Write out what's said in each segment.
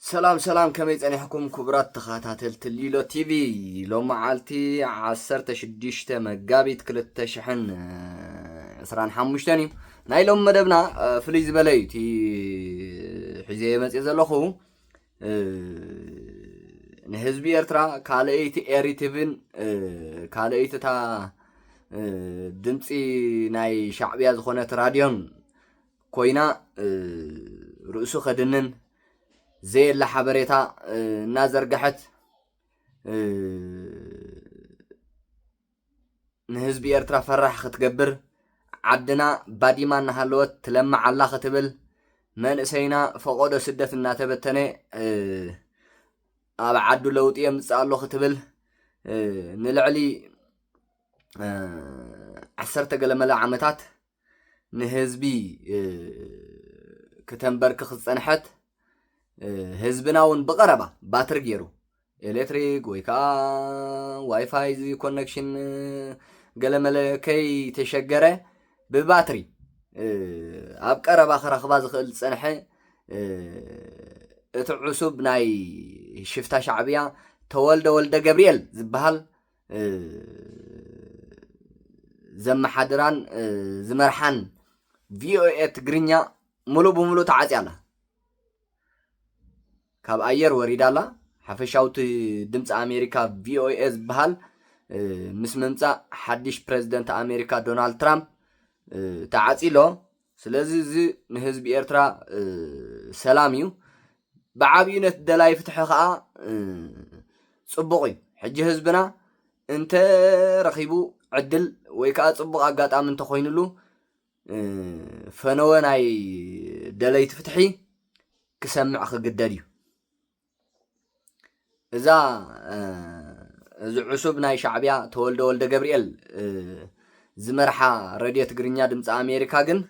سلام سلام كمي تانيحكم كبرات تخاتاتل تليلو تي في لو معالتي عسرت شديشتا مقابيت كلتا شحن سران حموشتاني نايلوم مدبنا فليز بلاي تي حزيه مسيزة لخو نهزبي ارترا كالأيتي اريتيفن كالأيتي تا دمتي ناي شعبية زخونة راديون كوينا رؤسو خدنن زي اللي حبريتها نازر قحت نهزبي ارترا فرح ختقبر عدنا بادي ما نهالوت تلمع على ختبل من اسينا فقودو سدت الناتبتني عدو لوت يمسالو ختبل نلعلي عسرت قلملا عمتات نهزبي كتنبرك خصنحت هزبناون بقربة باتر جيرو إلكتريك ويكا واي فاي زي كونكشن قلمل كي تشجره بباتري أبقربة آخر أخباز خلص سنحة اتعصب ناي شفتا شعبية ولد جبريل زبهال زم حدران زمرحان VOA تجرينيا ملو بملو تعزياله كاب أير وريدالا حفشاوت دمت أمريكا VOA بحال مس ممتع حدش بريزيدنت أمريكا دونالد ترامب تعاطيلو سلازي زي نهزب إيرترا سلاميو بعبينة دلاي فتح خاء صبغي حج هزبنا انت رخيبو عدل ويكا صبغ أقاط آمن تخوينلو فنواناي دلاي تفتحي كسمع أخي قداديو إذا عصب ناي شعبية ولد جبريل زمرحة راديو تجرينيا دمت أمريكا جن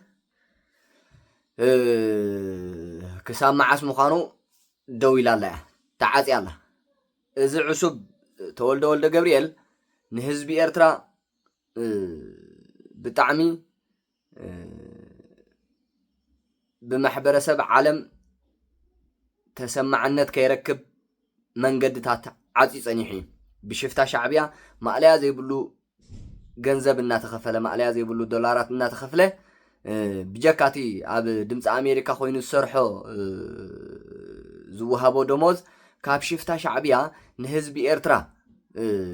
كسامع اسمه خانو دوي لا تعاز يلا إذا عصب ولد جبريل نهزبي إرترا بتعمي بمحبرة سبع عالم تسمع النت كيركب من قدتات عزي صنيحي بشفتا شعبية مقليا زي بلو جنزب الناتخفلة مقليا زي بلو دولارات الناتخفلة بجاكاتي عب دمت أمريكا خوينو السرحو زوهابو دوموز كاب شفتا شعبية نهزبي إرترا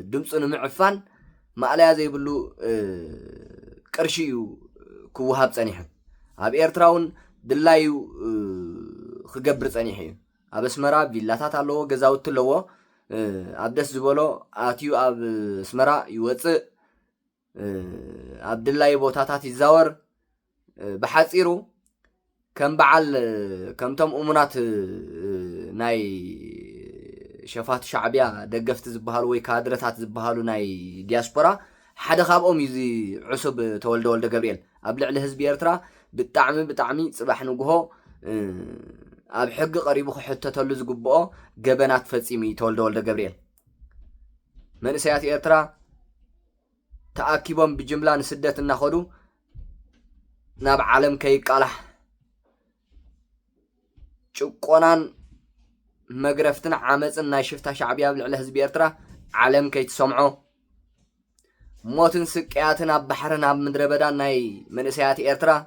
دمت نمعفان مقليا زي بلو كرشيو كوهاب صنيحي عب إرتراون دلايو خقبر صنيحي أب اسمرا فيلاتات اللو جزاوت اللو أبدس زبالو آتيو أب اسمرا يوص عبد الله بوتاتات الزور بحصيرو كم بعل كم تم أمونات ناي شفات شعبية دقفت زبهالو ويكادرتات زبهالو ناي دياسبورا حدا خابهم يزي عصب ولد جبريل أبلع لهزب إرترا بتعمي صباح نجوه أب حق قريبو حتى تلز جبؤه جبنات فسيمي ولد جبريل من سيات إرترا تأكيبهم بجملة نسدت النخدو ناب عالم كي قالح شقونان مغرفتنا عامصنا شفتا شعبيه بلعل حزب إرترا عالم كي تسمعو موتن سقياتنا بحرنا بمدربدا ناي من سيات إرترا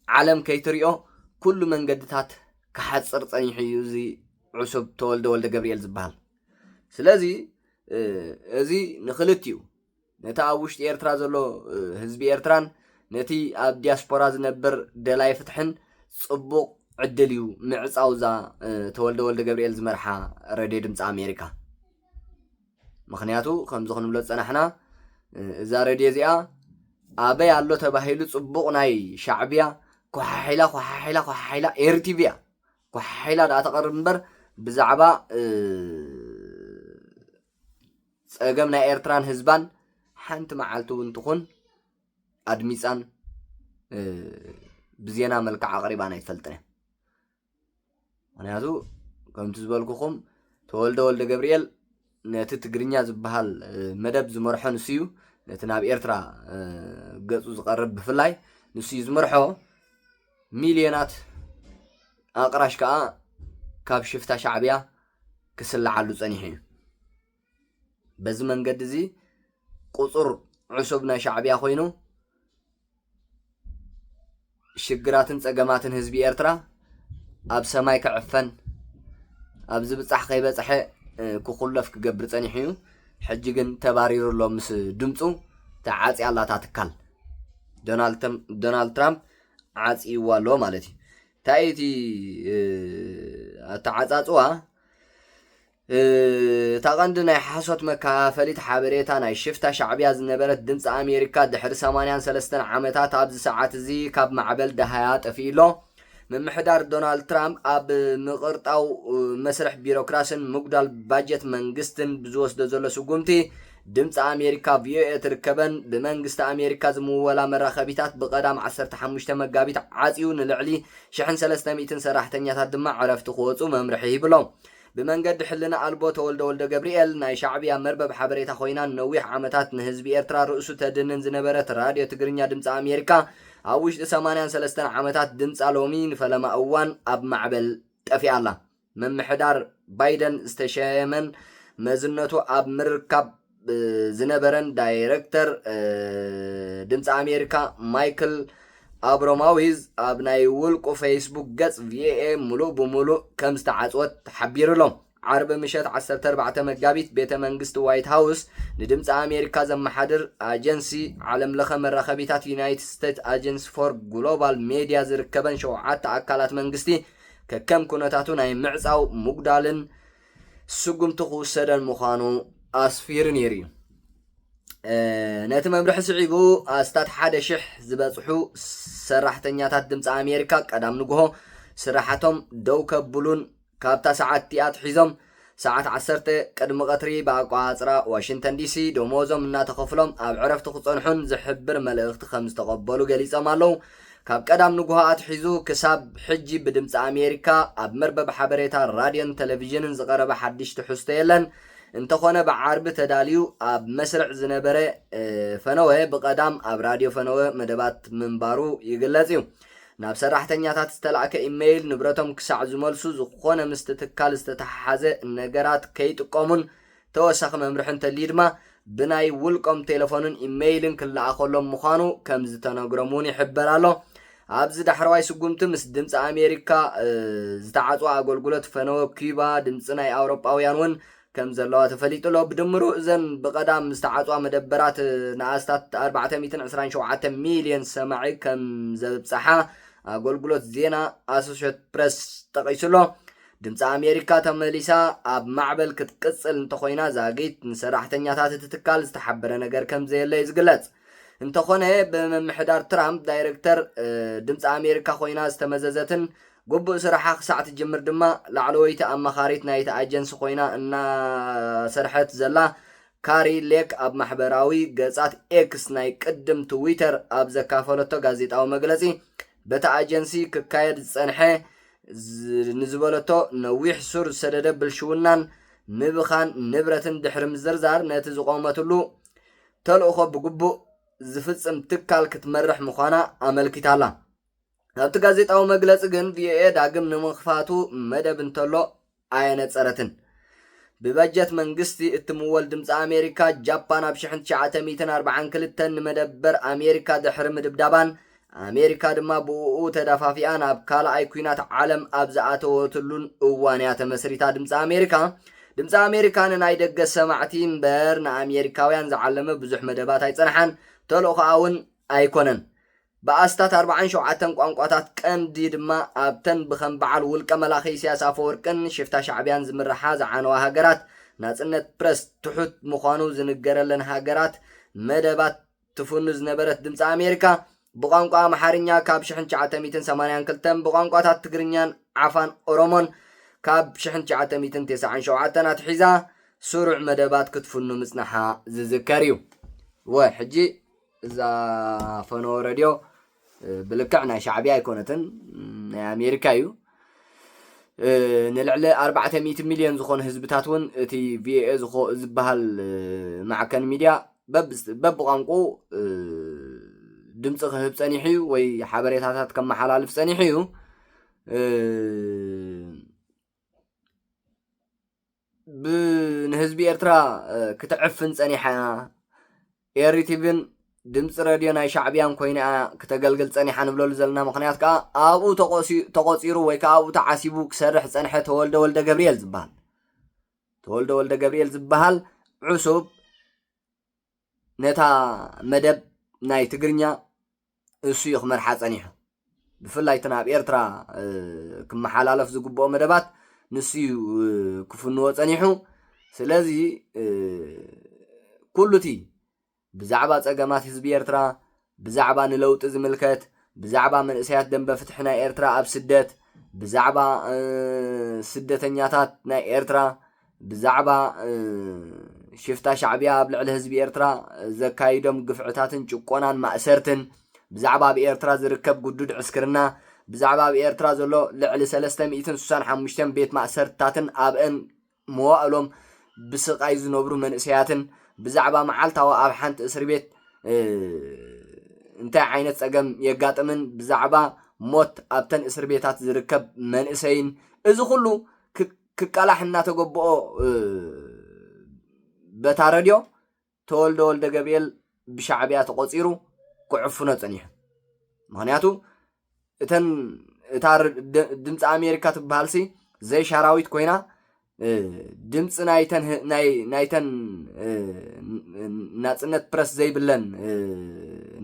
عالم كي تريو كل من قدتات كحصر صنيحيو زي عصب ولد جبريل زبال سلازي ازي نخلتيو نتا وشت إرترا زلو حزب إرتران نتي اب دياسبورا زنبر دلاي فتحن صبوق عدليو معصاوزا ولد جبريل زمرحا راديو دمت أمريكا مخنياتو كم زخن بلص صنحنا اذا راديو زيا ابي يالو تباهيلو صبوق ناي شعبيا كححيلا إرتيفيا كححيلا دا تقرب منبر بزعبا صقمنا إرتران حزبان حنت معالتو انتخون أدميسان بزينا ملكع قريبانا يفلتنا ونهازو كم تزبالكوكم ولد جبريل نتي تجرينيا زبهال مدب زمرحو نسيو نتناب إرترا قصو زقرب بفلاي نسيو زمرحو مليونات أقراش كا كاب شفتا شعبية كسل علو صنيحي بز منقد زي قصر عصبنا شعبية خوينو شجراتن صقماتن حزبي إرترا أب سماي كعفن أب زبصح خيبصح كخلف كقبر صنيحيو حجي جن تبارير له مس دمصو تعاصي الله تاتكل دونالد ترامب عاصي والو مالتي تايتي تعاصوا تاغند ناي حاسوت مكافليت حابريتا ناي شفتا شعبيا زنبرت دمص امريكا دحر 83 عامتات ابز ساعات زي كاب معبل دهيات افيلو من محدار دونالد ترامب اب مقرطاو مسرح بيروقراسن مقدال باجت منغستن بزوسد زلو سغومتي دمص امريكا فيو تركبن بمنغست امريكا زمولا مراخبيتات بقدام 15 مغابيت عاصيو نلعلي شحن 300 سراحتنيات دما عرفت خوصو ممرحي بلو بمنقد حلنا ألبو تولد جبريل ناي شعبيا مربب حبريتا خوينا نويح عامتات نهزبي إرترا رؤسو تدنن زنبرت راديو تقرنيا دمس أمريكا أوش 83 عامتات دمس ألومين فلما أوان أب معبل تأفي الله من محدار بايدن استشايمن مزنتو أب مركب زنبرن دايركتر دمس أمريكا مايكل أبراماويز أبناي ولقو فيسبوك جاتس VA ملو بملو كم استعصوت حبير لهم عرب مشات 14 مقابيت بيت منغست وايت هاوس ندمت أمريكا زم حدر أجنسي عالم لخ مرخبيتات يونايتد ستيت أجنس فور جلوبال ميديا زركبن شوعات أكالات منغستي ككم كنتاتو ناي معصاو مقدالن سقم تخوسدن مخانو أسفير نيري ناتم امرح سعيبو استاد حدا شح زبصحو سراحتنياتات دمص امريكا قدام نغو سراحتهم دو كبلون كابتا ساعات تيات حيزم ساعات 10 قدم قطري باقواصرا واشنطن دي سي دموزم እና ተخفلم اب عرفت خصنحن زحبر ملእخت خمس تقبلوا غليصم አለው ካብ ቀዳም ንጉሃት ሒዙ ክሳብ ሕጂ ብድምጽ ኣሜሪካ ኣብ መርበብ ሓበሬታ ራድዮን ቴሌቪዥንን ዝቀረበ ሓድሽ ትሕዝቶ የለን እንተኾነ بعرب ተዳልዩ ኣብ መስርዕ ዝነበረ ፈነወ በቀዳም ኣብ ራድዮ ፈነወ መደባት መንባሩ ይግለጽ እዩ ናብ ሰራሕተኛታት ዝተላከ ኢሜይል ንብረቶም ክሳዕ ዝመልሱ ዝኾነ ምስትትካል ዝተተሓሓዘ ነገራት ከይጥቆሙን ተወሳኺ መምርሕን ተሊድማ ብናይ ውልቆም ቴሌፎንን ኢሜይልን ክለኣኸሎም ምዃኑ ከም ዝተነግረሙን ይሕበር ኣሎ ኣብዚ ዳሕረዋይ ስጉምቲ ምስ ድምፂ ኣሜሪካ ዝተዓጽዋ ኣገልግሎት ፈነወ ኩባ ድምፂ ናይ ኣውሮጳውያን ውን كم زلوا تفليتلو بدمرو إذن بقدام مستعطوا مدبرات ناستات 427 مليون سماعي كم زب صحة قلقلوت زينا أسوشيت بريس تقيسلو دمت أمريكا تمليسا أب معبل كتقصل انتخوينا زاقيت نسراحتنياتات تتكال استحبرا نقر كم زي اللي يزقلت انتخونا بمحدار ترامب دايركتر دمت أمريكا خوينا استمززتن قبو سرحة ساعة الجمر دما لعلويت أما خاريت نايت أجنس خوينا إن سرحت زلا كاري ليك أب محبراوي قصات إكس ناي قدم تويتر أب زكافلتو غازيت أو مجلسي بتا أجنسي ككايد صنحة نزبلتو نويح سور سدد بالشونان مبخان نبرتن دحر مزرزار ناتز قومتلو تلوخو بقبو زفتصم تكال كتمرح مخانا عمل كتالا ኣብቲ ጋዜጣዊ መግለጽ ግን ቪኦኤ ዳግም ንምኽፋቱ መደብ እንተሎ ኣየነጸረትን ብበጀት መንግስቲ እትምወል ድምፂ ኣሜሪካ ጃፓን ኣብ 1942 ንመደበር ኣሜሪካ ድሕሪ ምድብዳባን ኣሜሪካ ድማ ብኡኡ ተዳፋፊኣ ናብ ካልኣይ ኩናት ዓለም ኣብ ዝኣተወትሉን እዋንያ ተመስሪታ ድምፂ ኣሜሪካ ንናይ ደገ ሰማዕቲ እምበር ንኣሜሪካውያን ዝዓለመ ብዙሕ መደባት ኣይጸንሓን ተልእኾኣ እውን ኣይኮነን بأستات 47 ቋንቋታት ቀንዲ ድማ ኣብተን ብኸም በዓል ውልቀ መላኺ ኢሳያስ ኣፈወርቅን ሽፍታ ሻዕብያን ዝምርሓ ዝዓነዋ ሃገራት ናጽነት ፕረስ ትሑት ምዃኑ ዝንገረለን ሃገራት መደባት ትፍኑ ዝነበረት ድምፂ ኣሜሪካ ብቋንቋ ኣምሓርኛ ካብ 1982 ብቋንቋታት ትግርኛን ዓፋን ኦሮሞን ካብ 1997 ኣትሒዛ ስሩዕ መደባት ክትፍኑ ምጽናሓ ዝዝከር እዩ ወሕጂ እዛ ፈኖ ሬድዮ بلكعنا شعبية يكونتن أمريكا يو نلعل 400 مليون زخون هزبتاتون تي في زخو زبهال معكن ميديا بب قنقو دمص خهب صنيحيو وي حبريتات كم حلال في صنيحيو ንህዝቢ ኤርትራ ክትዕፍን ጸኒሓ ኤርቲቪን ድምፂ ሬድዮ ናይ ሻዕብያን ኮይና ክተገልግል ጸኒሓ ንብለሉ ዘለና ምክንያት ከዓ ኣብኡ ተቆፂሩ ወይ ከዓ ኣብኡ ተዓሲቡ ክሰርሕ ጸንሐ ተወልደ ወልደ ገብርኤል ዝበሃል ተወልደ ወልደ ገብርኤል ዝበሃል ዕሱብ ነታ መደብ ናይ ትግርኛ እሱ ይኽመርሓ ጸኒሑ ብፍላይ ናብ ኤርትራ ክመሓላለፍ ዝግብኦ መደባት ንሱ ክፍንዎ ጸኒሑ ስለዚ ኩሉቲ ብዛዕባ ጸገማት ህዝቢ ኤርትራ ብዛዕባ ንለውጢ ዝምልከት ብዛዕባ መንእሰያት ደንበ ፍትሒ ናይ ኤርትራ ኣብ ስደት ብዛዕባ ስደተኛታት ናይ ኤርትራ ብዛዕባ ሽፍታ ሻዕብያ ኣብ ልዕሊ ህዝቢ ኤርትራ ዘካይዶም ግፍዕታትን ጭቆናን ማእሰርትን ብዛዕባ ኣብ ኤርትራ ዝርከብ ጉዱድ ዕስክርና ብዛዕባ ኣብ ኤርትራ ዘሎ ልዕሊ 365 ቤት ማእሰርታትን ኣብአን መዋእሎም ብስቃይ ዝነብሩ መንእሰያትን ብዛዕባ መዓልታዊ ኣብ ሓንቲ እስር ቤት እንታይ ዓይነት ጸገም የጋጥምን ብዛዕባ ሞት ኣብተን እስር ቤታት ዝርከብ መንእሰይን እዚ ኩሉ ክቃላሕ እናተገብኦ በታ ሬድዮ ተወልደ ወልደ ገብርኤል ብሻዕብያ ተቆፂሩ ክዕፍኖ ጸኒሑ ምክንያቱ እታ ድምፂ ኣሜሪካ ትበሃልሲ ዘይ ሻራዊት ኮይና ድምፂ ናይተን ናጽነት ፕረስ ዘይብለን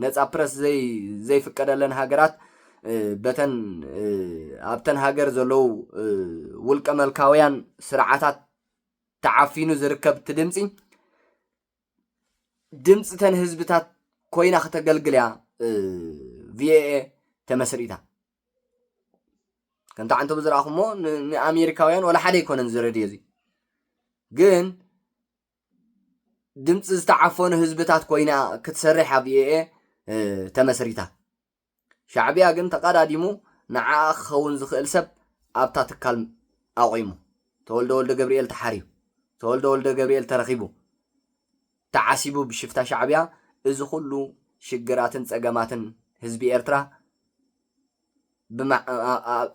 ነጻ ፕረስ ዘይፍቀደለን ሃገራት በተን ኣብተን ሃገር ዘለው ውልቀ መልካውያን ስርዓታት ተዓፊኑ ዝርከብ ድምፂተን ህዝብታት ኮይና ከተገልግልያ ቪኤኤ ተመስሪታ كنت عنده بزرع خمو أمريكاويان ولا حدا يكون زردي زي جن دمت استعفون هزبتات كوينا كتسرح بيه تمسريتا شعبيا جن تقادا ديمو نع خون زخل سب أبتا تكلم أقيمو تولد جبريل تحريب تولد جبريل ترخيبو تعاسيبو بشفتا شعبيا إذ خلو شجراتن سجماتن هزبي إرترا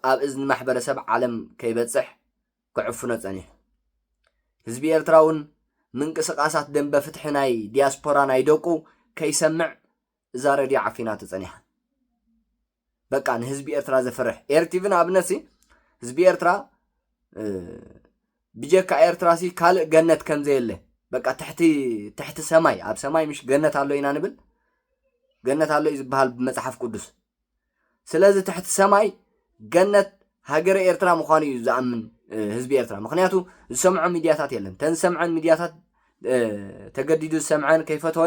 ኣብ እዝኒ ማሕበረሰብ ዓለም ከይበጽሕ ክዕፍኖ ጸኒሑ ህዝቢ ኤርትራውን ምንቅስቃሳት ደንበ ፍትሒ ናይ ዲያስፖራ ናይ ደቁ ከይሰምዕ እዛ ሬድዮ ዓፊና ተጸኒሓ በቃ ንህዝቢ ኤርትራ ዘፈርሕ ኤርቲቪን ኣብነሲ ህዝቢ ኤርትራ ብጀካ ኤርትራሲ ካልእ ገነት ከም ዘየለ በቃ ትሕቲ ሰማይ ኣብ ሰማይ ምሽ ገነት ኣሎ ኢና ንብል ገነት ኣሎ ይዝበሃል ብመጽሓፍ ቅዱስ ስለዚ تحت ሰማይ ገነት ሃገር ኤርትራ ምዃኑ እዩ ዝኣምን ህዝቢ ኤርትራ ምክንያቱ ዝሰምዑ ሚድያታት የለን ተንሰምዐን ሚድያታት ተገዲዱ ሰምዐን ከይፈተወ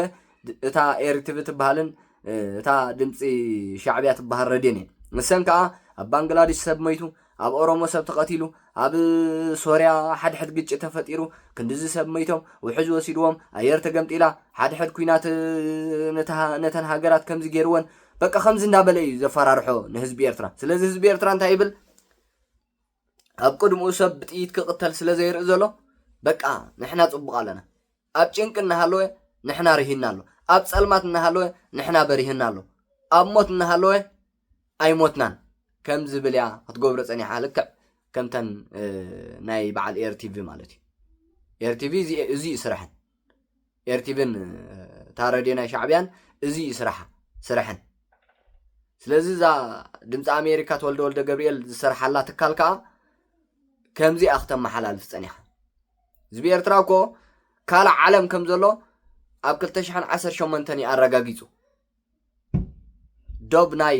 እታ ኤርቲቪ ትበሃልን እታ ድምፂ ሻዕብያ ትበሃል ረድዮን ንሰን ከዓ ኣብ ባንግላዴሽ ሰብ ሞይቱ ኣብ ኦሮሞ ሰብ ተቀቲሉ ኣብ ሶርያ ሓድሕድ ግጭት ተፈጢሩ ክንዲዚ ሰብ ሞይቶም ውሕዝ ወሲድዎም ኣየር ተገምጢላ ሓድሕድ ኩናት ነተን ሃገራት ከምዚ ገይርወን በቃ خمس እንዳበለ እዩ ዘፈራርሖ ንህዝቢ ኤርትራ ስለዚ ህዝቢ ኤርትራ እንታይ ይብል ኣብ ቅድምኡ ሰብ ብጥይት ክቅተል ስለ ዘይርኢ ዘሎ በቃ ንሕና ጽቡቕ ኣለና ኣብ ጭንቅ እናሃለወ ንሕና ርሂና ኣሎ ኣብ ጸልማት እናሃለወ ንሕና በሪህና ኣሎ ኣብ ሞት እናሃለወ ኣይሞትናን ከም ዝብል ያ ክትገብሮ ጸኒሓ ልክዕ ከምተን ናይ በዓል ኤርቲቪ ማለት እዩ ኤርቲቪ እዚ ይስራሕን ኤርቲቪን ታረድዮ ናይ ሻዕብያን እዚ ይስራሓ ስራሕን ስለዚ ዛ ድምፂ ኣሜሪካ ተወልደ ወልደ ገብርኤል ዝሰርሓላ ትካል ከዓ ከምዚ ኣኽተም መሓላልፍ ጸኒሓ ህዝቢ ኤርትራ እኮ ካልእ ዓለም ከም ዘሎ ኣብ 2018 ኣረጋጊጹ ዶብ ናይ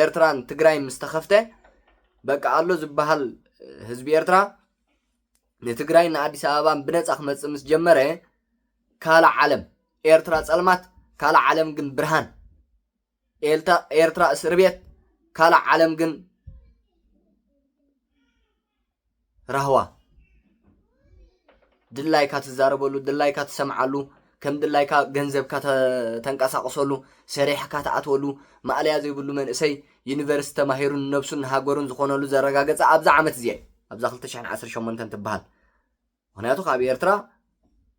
ኤርትራን ትግራይ ምስተኸፍተ በቃ ኣሎ ዝበሃል ህዝቢ ኤርትራ ንትግራይ ንኣዲስ ኣበባን ብነጻ ክመጽእ ምስ ጀመረ ካልእ ዓለም ኤርትራ ጸልማት ካልእ ዓለም ግን ብርሃን ኤርትራ እስር ቤት ካልእ ዓለም ግን ራህዋ ድላይካ ትዛረበሉ ድላይካ ትሰምዓሉ ከም ድላይካ ገንዘብካ ተንቀሳቅሰሉ ሰሪሕካ ተኣትወሉ ማዕልያ ዘይብሉ መንእሰይ ዩኒቨርሲቲ ተማሂሩን ነብሱን ሃገሩን ዝኾነሉ ዘረጋገጸ ኣብዛ ዓመት እዚኣ ኣብዛ 2018 ትበሃል ምክንያቱ ካብ ኤርትራ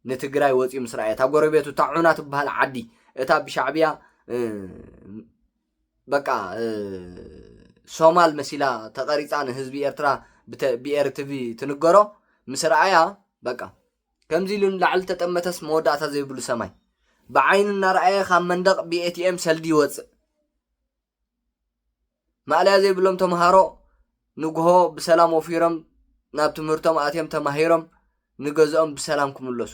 ንትግራይ ወፂኡ ምስ ረኣየ እታ ጎረቤቱ ታዑና ትበሃል ዓዲ እታ ብሻዕብያ በቃ ሶማል መሲላ ተቀሪጻ ንህዝቢ ኤርትራ ብኤርቲቪ ትንገሮ ምስ ረኣያ በቃ ከምዚ ኢሉ ንላዕሊ ተጠመተስ መወዳእታ ዘይብሉ ሰማይ ብዓይኑ እናረኣየ ካብ መንደቕ ብኤቲኤም ሰልዲ ይወፅእ ማዕልያ ዘይብሎም ተምሃሮ ንግሆ ብሰላም ወፊሮም ናብ ትምህርቶም ኣትዮም ተማሂሮም ንገዝኦም ብሰላም ክምለሱ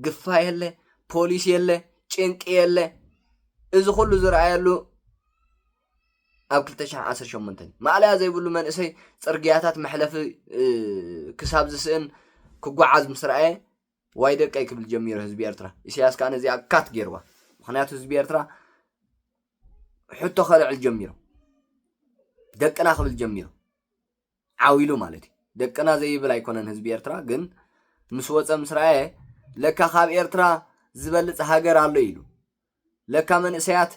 ግፋ የለ ፖሊስ የለ ጭንቂ የለ እዚ ኩሉ ዝረኣየሉ ኣብ 2018 ማዕልያ ዘይብሉ መንእሰይ ፅርግያታት መሕለፊ ክሳብ ዝስእን ክጓዓዝ ምስ ረኣየ ዋይ ደቀይ ክብል ጀሚሩ ህዝቢ ኤርትራ ኢሳያስ ከዓ ነዚኣ ካት ገይርዋ ምክንያቱ ህዝቢ ኤርትራ ሕቶ ከልዕል ጀሚሩ ደቅና ክብል ጀሚሩ ዓዊሉ ማለት እዩ ደቅና ዘይብል ኣይኮነን ህዝቢ ኤርትራ ግን ምስ ወፀ ምስ ረኣየ ለካ ካብ ኤርትራ ዝበልፅ ሃገር ኣሎ ኢሉ ለካ መንእሰያት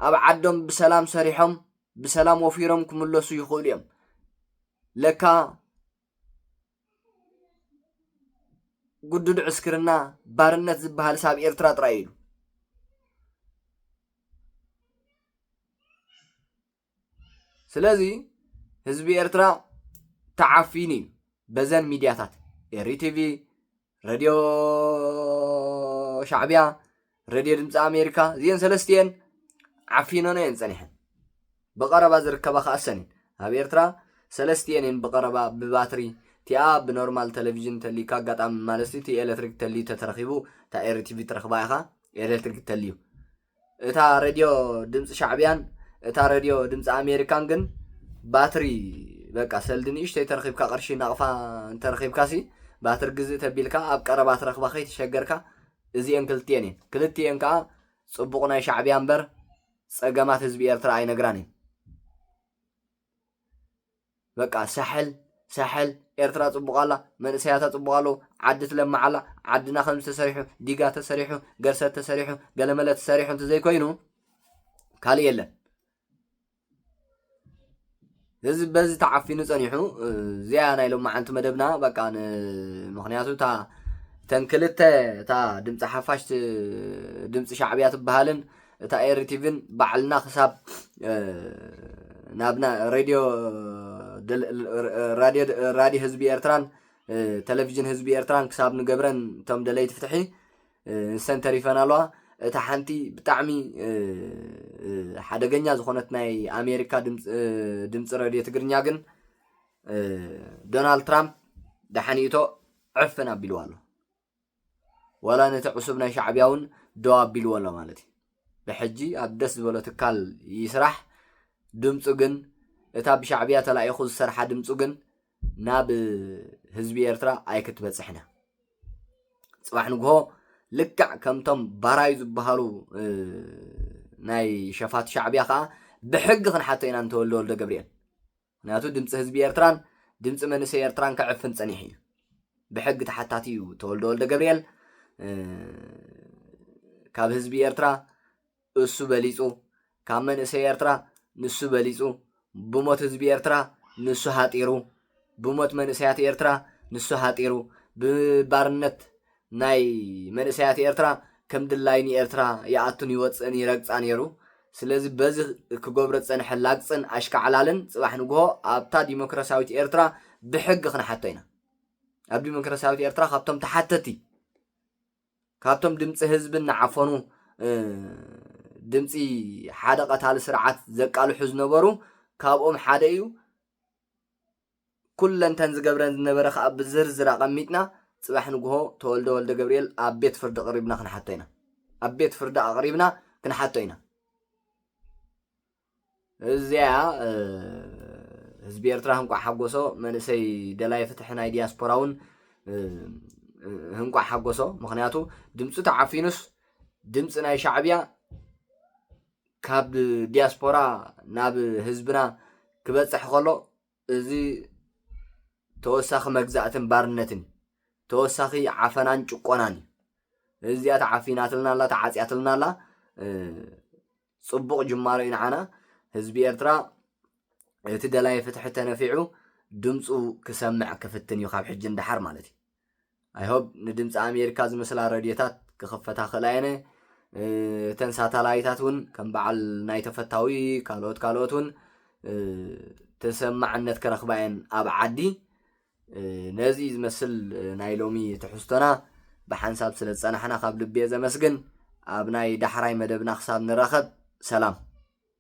ኣብ ዓዶም ብሰላም ሰሪሖም ብሰላም ወፊሮም ክምለሱ ይኽእሉ እዮም ለካ ጉዱድ ዕስክርና ባርነት ዝበሃል ሳብ ኤርትራ ጥራይ ኢሉ ስለዚ ህዝቢ ኤርትራ ተዓፊኒ እዩ በዘን ሚድያታት ኤሪቲቪ ሬድዮ ሻዕብያ ሬድዮ ድምፂ ኣሜሪካ እዚአን ሰለስቲአን ዓፊኖነ እየን ፀኒሐን በቀረባ ዝርከባ ከኣሰን ኣብ ኤርትራ ሰለስቲአን እየን በቀረባ ብባትሪ ቲኣ ብኖርማል ቴሌቪዥን ተሊካ ኣጋጣሚ ማለት እቲ ኤሌክትሪክ ተሊ ተተረኺቡ እታ ኤሪቲቪ ትረኽባ ኢኻ ኤሌክትሪክ ተልዩ እታ ሬድዮ ድምፂ ሻዕብያን እታ ሬድዮ ድምፂ ኣሜሪካን ግን ባትሪ በቃ ሰልዲ ንእሽተይ ተረኺብካ ቅርሺ ናቕፋ እንተረኺብካሲ ባትሪ ግዝእ ተቢልካ ኣብ ቀረባ ትረኽባ ከይተሸገርካ እዚአን ክልቲአን ከዓ ፅቡቕ ናይ ሻዕብያ እምበር ፀገማት ህዝቢ ኤርትራ ኣይነግራን እየን በቃ ሳሕል ኤርትራ ፅቡቃላ መንእሰያታ ፅቡቃሎ ዓዲ ትለማዓላ ዓድና ከም ተሰሪሑ ዲጋ ተሰሪሑ ገርሰት ተሰሪሑ ገለመለ ተሰሪሑ እንተዘይኮይኑ ካልእ የለን እዚ በዚ ተዓፊኑ ፀኒሑ እዚኣ ናይ ሎማዓንቲ መደብና በቃ ምክንያቱ ተን ክልተ እታ ድምፂ ሓፋሽ ድምፂ ሻዕብያ ትበሃልን እታ ኤሪቲቪን ባዕልና ክሳብ ናብና ሬድዮ ህዝቢ ኤርትራን ቴሌቪዥን ህዝቢ ኤርትራን ክሳብ ንገብረን እቶም ደለይቲ ፍትሒ ንሰን ተሪፈን ኣለዋ እታ ሓንቲ ብጣዕሚ ሓደገኛ ዝኾነት ናይ ኣሜሪካ ድምፂ ሬድዮ ትግርኛ ግን ዶናልድ ትራምፕ ዳሓኒእቶ ዕፍን ኣቢልዎ ኣሎ ወላ ነቲ ዕሱብ ናይ ሻዕብያ እውን ደው ኣቢልዎ ኣሎ ማለት እዩ ብሕጂ ኣብ ደስ ዝበሎ ትካል ይስራሕ ድምፁ ግን እታ ብሻዕብያ ተላኢኹ ዝሰርሓ ድምፁ ግን ናብ ህዝቢ ኤርትራ ኣይክትበፅሕና ፅባሕ ንግሆ ልክዕ ከምቶም ባራይ ዝበሃሉ ናይ ሸፋት ሻዕብያ ከዓ ብሕጊ ክንሓቶ ኢና እንተወልደ ወልደ ገብርኤል ምክንያቱ ድምፂ ህዝቢ ኤርትራን ድምፂ መንእሰይ ኤርትራን ክዕፍን ፀኒሕ እዩ ብሕጊ ተሓታቲ እዩ ተወልደ ወልደ ገብርኤል ካብ ህዝቢ ኤርትራ እሱ በሊፁ ካብ መንእሰይ ኤርትራ ንሱ በሊፁ ብሞት ህዝቢ ኤርትራ ንሱ ሃጢሩ ብሞት መንእሰያት ኤርትራ ንሱ ሃጢሩ ብባርነት ናይ መንእሰያት ኤርትራ ከም ድላይኒ ኤርትራ ይኣቱን ይወፅእን ይረግፃ ነይሩ ስለዚ በዚ ክገብሮ ፀንሐ ላግፅን ኣሽካዕላልን ፅባሕ ንግሆ ኣብታ ዲሞክራሲያዊት ኤርትራ ብሕጊ ክንሓቶ ኢና ኣብ ዲሞክራሲያዊት ኤርትራ ካብቶም ተሓተቲ ካብቶም ድምፂ ህዝቢ እናዓፈኑ ድምፂ ሓደ ቀታሊ ስርዓት ዘቃልሑ ዝነበሩ ካብኦም ሓደ እዩ ኩለንተን ዝገብረን ዝነበረ ከዓ ብዝርዝር ኣቐሚጥና ፅባሕ ንግሆ ተወልደ ወልደ ገብርኤል ኣብ ቤት ፍርዲ ኣቕሪብና ክንሓቶ ኢና ኣብ ቤት ፍርዲ ኣቕሪብና ክንሓቶ ኢና እዚኣ ህዝቢ ኤርትራ ህንቋዕ ሓጎሶ መንእሰይ ደላይ ፍትሒ ናይ ዲያስፖራ እውን ህንቋዕ ሓጎሶ ምክንያቱ ድምፁ ተዓፊኑስ ድምፂ ናይ ሻዕብያ ካብ ዲያስፖራ ናብ ህዝብና ክበፅሕ ከሎ እዚ ተወሳኺ መግዛእትን ባርነትን ተወሳኺ ዓፈናን ጭቆናን እዚኣ ተዓፊናትልና ኣላ ተዓፅያትልና ኣላ ፅቡቕ ጅማሮ እዩ ንዓና ህዝቢ ኤርትራ እቲ ደላይ ፍትሒ ተነፊዑ ድምፁ ክሰምዕ ክፍትን እዩ ካብ ሕጂ እንዳሓር ማለት እዩ ኣይሆብ ንድምፂ ኣሜሪካ ዝመስላ ሬድዮታት ክኽፈታ ክእላ የነ እተን ሳተላይታት እውን ከም በዓል ናይ ተፈታዊ ካልኦት እውን ተሰማዕነት ክረኽባ እየን ኣብ ዓዲ ነዚ ዝመስል ናይ ሎሚ ትሕዝቶና ብሓንሳብ ስለ ዝፀናሕና ካብ ልቤ ዘመስግን ኣብ ናይ ዳሕራይ መደብና ክሳብ ንረኸብ ሰላም